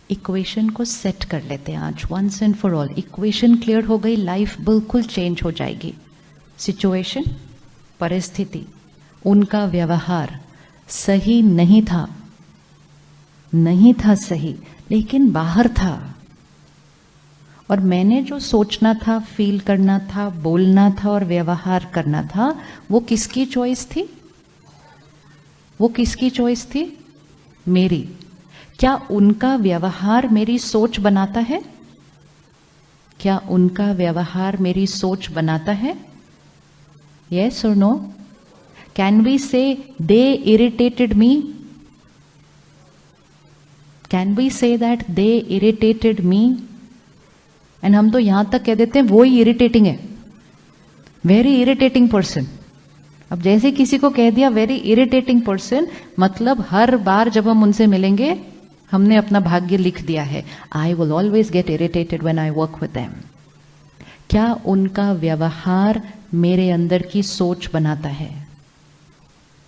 Equation को set कर लेते हैं आज, once and for all. Equation clear हो गई, लाइफ बिल्कुल चेंज हो जाएगी। सिचुएशन, परिस्थिति, उनका व्यवहार सही नहीं था, नहीं था सही, लेकिन बाहर था। और मैंने जो सोचना था, फील करना था, बोलना था और व्यवहार करना था, वो किसकी चॉइस थी? वो किसकी चॉइस थी? मेरी। क्या उनका व्यवहार मेरी सोच बनाता है? क्या उनका व्यवहार मेरी सोच बनाता है? Yes or no? Can we say they irritated me? Can we say that they irritated me? And हम तो यहां तक कह देते हैं वो ही इरिटेटिंग है, वेरी इरिटेटिंग पर्सन। अब जैसे किसी को कह दिया वेरी इरिटेटिंग पर्सन, मतलब हर बार जब हम उनसे मिलेंगे हमने अपना भाग्य लिख दिया है। I will always get irritated when I work with them. क्या उनका व्यवहार मेरे अंदर की सोच बनाता है?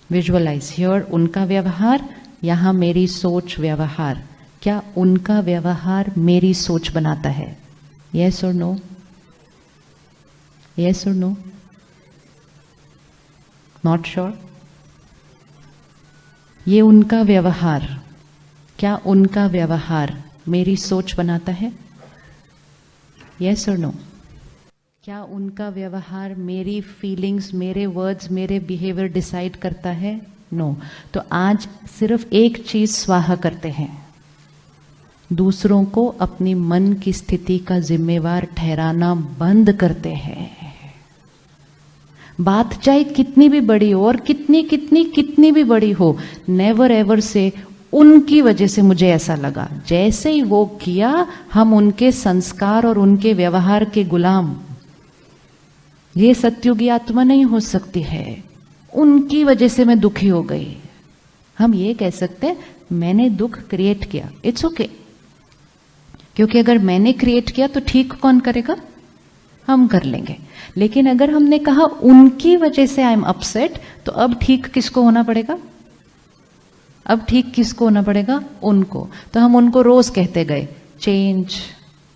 विजुअलाइज हियर, उनका व्यवहार, यहां मेरी सोच व्यवहार। क्या उनका व्यवहार मेरी सोच बनाता है? यस और नो? यस और नो? Not sure? ये उनका व्यवहार, क्या उनका व्यवहार मेरी सोच बनाता है? यस और नो? क्या उनका व्यवहार मेरी फीलिंग्स, मेरे वर्ड्स, मेरे बिहेवियर डिसाइड करता है? नो। तो आज सिर्फ एक चीज स्वाहा करते हैं, दूसरों को अपनी मन की स्थिति का जिम्मेवार ठहराना बंद करते हैं। बात चाहे कितनी भी बड़ी हो और कितनी भी बड़ी हो, नेवर एवर से उनकी वजह से मुझे ऐसा लगा। जैसे ही वो किया, हम उनके संस्कार और उनके व्यवहार के गुलाम। ये सत्युगी आत्मा नहीं हो सकती है। उनकी वजह से मैं दुखी हो गई। हम ये कह सकते हैं मैंने दुख क्रिएट किया, इट्स ओके। क्योंकि अगर मैंने क्रिएट किया तो ठीक कौन करेगा? हम कर लेंगे। लेकिन अगर हमने कहा उनकी वजह से आई एम अपसेट, तो अब ठीक किसको होना पड़ेगा? अब ठीक किसको होना पड़ेगा? उनको। तो हम उनको रोज कहते गए change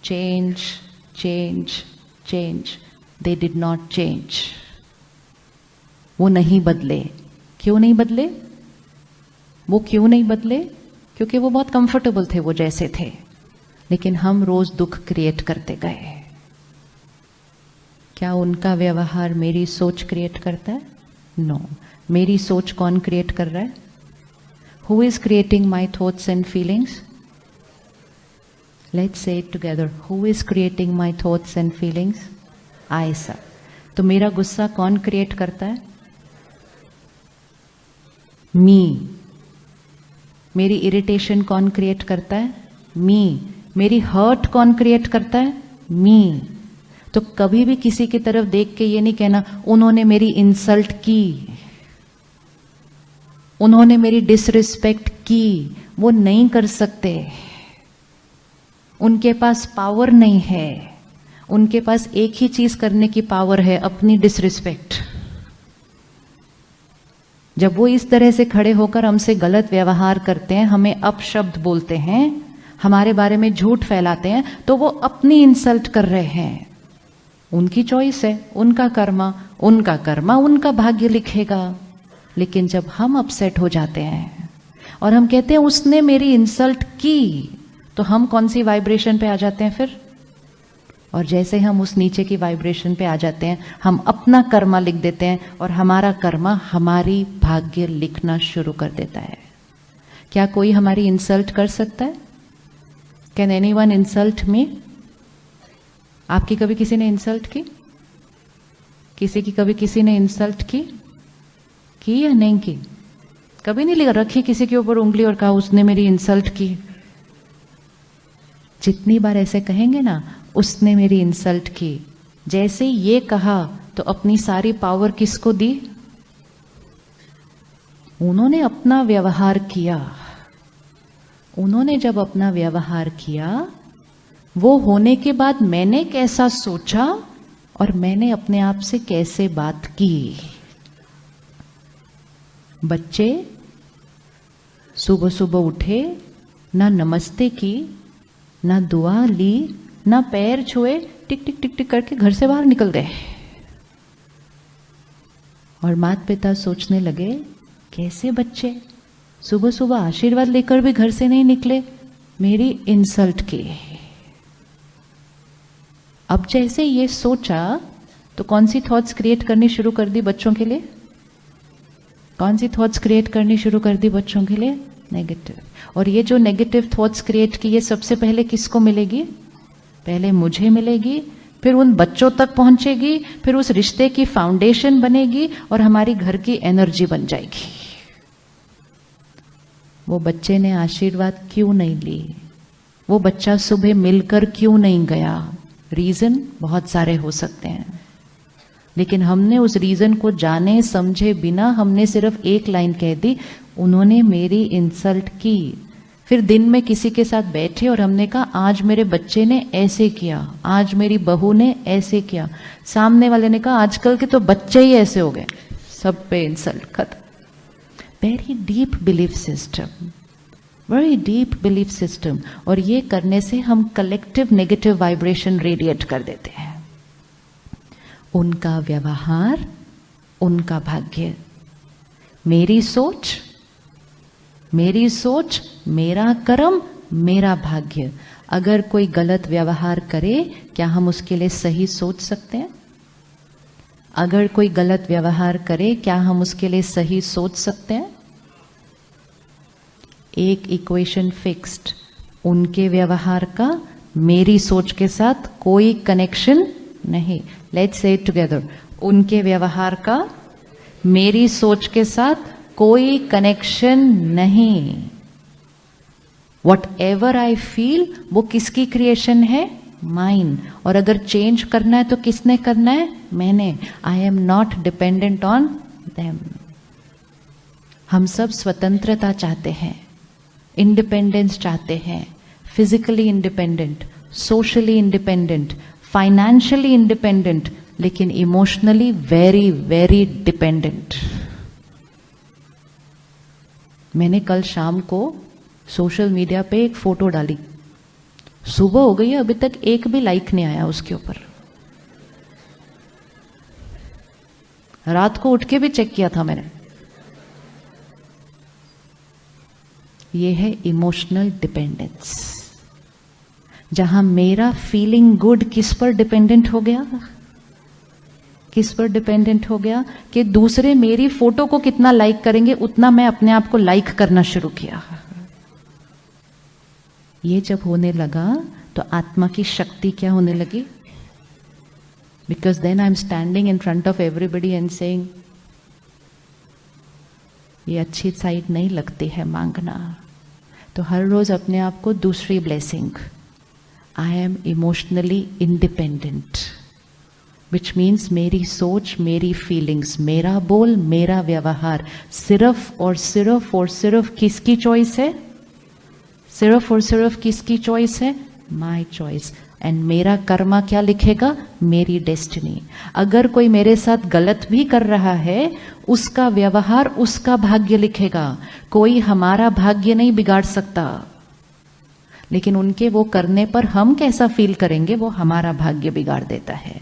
change change change. They did not change. वो नहीं बदले। क्यों नहीं बदले? वो क्यों नहीं बदले? क्योंकि वो बहुत कंफर्टेबल थे वो जैसे थे। लेकिन हम रोज दुख क्रिएट करते गए। क्या उनका व्यवहार मेरी सोच क्रिएट करता है? नो। मेरी सोच कौन क्रिएट कर रहा है? Who is creating my thoughts and feelings? Let's say it together. Who is creating my thoughts and feelings? I, sir. तो मेरा गुस्सा कौन क्रिएट करता है? मी। मेरी इरिटेशन कौन क्रिएट करता है? मी। मेरी हर्ट कौन क्रिएट करता है? मी। तो कभी भी किसी की तरफ देख के ये नहीं कहना उन्होंने मेरी इंसल्ट की, उन्होंने मेरी डिसरिस्पेक्ट की। वो नहीं कर सकते। उनके पास पावर नहीं है। उनके पास एक ही चीज करने की पावर है, अपनी डिसरिस्पेक्ट। जब वो इस तरह से खड़े होकर हमसे गलत व्यवहार करते हैं, हमें अपशब्द बोलते हैं, हमारे बारे में झूठ फैलाते हैं, तो वो अपनी इंसल्ट कर रहे हैं। उनकी चॉइस है, उनका कर्मा, उनका भाग्य लिखेगा। लेकिन जब हम अपसेट हो जाते हैं और हम कहते हैं उसने मेरी इंसल्ट की, तो हम कौन सी वाइब्रेशन पे आ जाते हैं फिर? और जैसे हम उस नीचे की वाइब्रेशन पे आ जाते हैं, हम अपना कर्मा लिख देते हैं और हमारा कर्मा हमारी भाग्य लिखना शुरू कर देता है। क्या कोई हमारी इंसल्ट कर सकता है? Can anyone insult me? आपकी कभी किसी ने इंसल्ट की? किसी की कभी किसी ने इंसल्ट की या नहीं की? कभी नहीं रखी किसी के ऊपर उंगली और कहा उसने मेरी इंसल्ट की। जितनी बार ऐसे कहेंगे ना, उसने मेरी इंसल्ट की, जैसे ये कहा तो अपनी सारी पावर किसको दी? उन्होंने अपना व्यवहार किया। उन्होंने जब अपना व्यवहार किया, वो होने के बाद मैंने कैसा सोचा और मैंने अपने आप से कैसे बात की। बच्चे सुबह सुबह उठे, ना नमस्ते की, ना दुआ ली, ना पैर छुए, टिक टिक टिक टिक करके घर से बाहर निकल गए। और माता पिता सोचने लगे, कैसे बच्चे सुबह सुबह आशीर्वाद लेकर भी घर से नहीं निकले, मेरी इंसल्ट की। अब जैसे ये सोचा तो कौन सी थॉट्स क्रिएट करनी शुरू कर दी बच्चों के लिए? कौन सी थॉट्स क्रिएट करनी शुरू कर दी बच्चों के लिए? नेगेटिव। और ये जो नेगेटिव थॉट्स क्रिएट की, ये सबसे पहले किसको मिलेगी? पहले मुझे मिलेगी, फिर उन बच्चों तक पहुंचेगी, फिर उस रिश्ते की फाउंडेशन बनेगी और हमारी घर की एनर्जी बन जाएगी। वो बच्चे ने आशीर्वाद क्यों नहीं ली? वो बच्चा सुबह मिलकर क्यों नहीं गया? रीजन बहुत सारे हो सकते हैं, लेकिन हमने उस रीजन को जाने समझे बिना हमने सिर्फ एक लाइन कह दी, उन्होंने मेरी इंसल्ट की। फिर दिन में किसी के साथ बैठे और हमने कहा, आज मेरे बच्चे ने ऐसे किया, आज मेरी बहू ने ऐसे किया। सामने वाले ने कहा, आजकल के तो बच्चे ही ऐसे हो गए, सब पे इंसल्ट, खत्म। Very deep belief system, very deep belief system. और ये करने से हम कलेक्टिव नेगेटिव वाइब्रेशन रेडिएट कर देते हैं। उनका व्यवहार, उनका भाग्य। मेरी सोच, मेरा कर्म, मेरा भाग्य। अगर कोई गलत व्यवहार करे, क्या हम उसके लिए सही सोच सकते हैं? अगर कोई गलत व्यवहार करे, क्या हम उसके लिए सही सोच सकते हैं? एक इक्वेशन फिक्स्ड, उनके व्यवहार का मेरी सोच के साथ कोई कनेक्शन नहीं। लेट्स से इट टुगेदर, उनके व्यवहार का मेरी सोच के साथ कोई कनेक्शन नहीं। वट एवर आई फील, वो किसकी क्रिएशन है? माइन। और अगर चेंज करना है तो किसने करना है? मैंने। I am not dependent on them. हम सब स्वतंत्रता चाहते हैं, इंडिपेंडेंस चाहते हैं, physically independent, socially independent, financially independent, लेकिन इमोशनली वेरी वेरी डिपेंडेंट। मैंने कल शाम को सोशल मीडिया पे एक फोटो डाली, सुबह हो गई है, अभी तक एक भी लाइक नहीं आया उसके ऊपर। रात को उठ के भी चेक किया था मैंने। ये है इमोशनल डिपेंडेंस, जहां मेरा फीलिंग गुड किस पर डिपेंडेंट हो गया? किस पर डिपेंडेंट हो गया? कि दूसरे मेरी फोटो को कितना लाइक करेंगे, उतना मैं अपने आप को लाइक करना शुरू किया। ये जब होने लगा तो आत्मा की शक्ति क्या होने लगी? Because then I am standing in front of everybody and saying, ये अच्छी साइड नहीं लगती है मांगना। तो हर रोज अपने आप को दूसरी blessing, I am emotionally independent, which means मेरी सोच, मेरी फीलिंग्स, मेरा बोल, मेरा व्यवहार सिर्फ और सिर्फ और सिर्फ किसकी चॉइस है? सिर्फ और सिर्फ किसकी चॉइस है? My choice. एंड मेरा कर्मा क्या लिखेगा? मेरी डेस्टिनी। अगर कोई मेरे साथ गलत भी कर रहा है, उसका व्यवहार उसका भाग्य लिखेगा। कोई हमारा भाग्य नहीं बिगाड़ सकता, लेकिन उनके वो करने पर हम कैसा फील करेंगे, वो हमारा भाग्य बिगाड़ देता है।